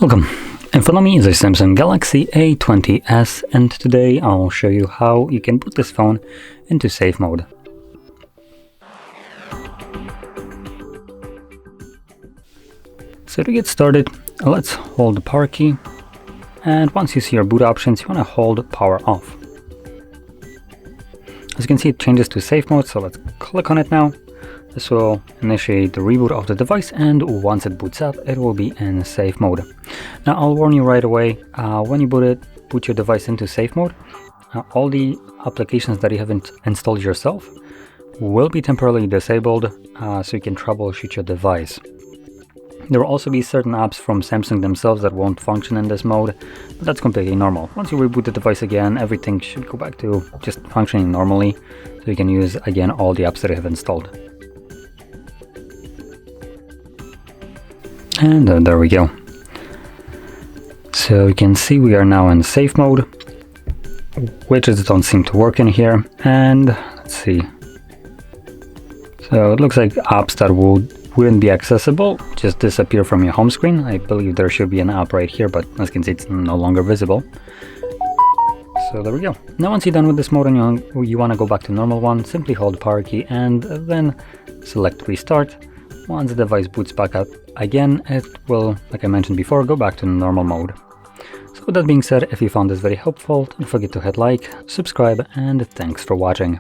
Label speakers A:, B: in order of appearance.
A: Welcome. In front of me is a Samsung Galaxy A20s, and today I'll show you how you can put this phone into safe mode. So to get started, let's hold the power key, and once you see your boot options, you want to hold power off. As you can see, it changes to safe mode, so let's click on it now. This will initiate the reboot of the device, and once it boots up, it will be in safe mode. Now I'll warn you right away, when you boot your device into safe mode, all the applications that you haven't installed yourself will be temporarily disabled, so you can troubleshoot your device. There will also be certain apps from Samsung themselves that won't function in this mode, but that's completely normal. Once you reboot the device again, everything should go back to just functioning normally, so you can use again all the apps that you have installed. And there we go. So you can see we are now in safe mode. Widgets don't seem to work in here, and let's see. So it looks like apps that wouldn't be accessible just disappear from your home screen. I believe there should be an app right here, but as you can see, it's no longer visible. So there we go. Now once you're done with this mode and you want to go back to normal one, simply hold the power key and then select restart. Once the device boots back up again, it will, like I mentioned before, go back to normal mode. So with that being said, if you found this very helpful, don't forget to hit like, subscribe, and thanks for watching.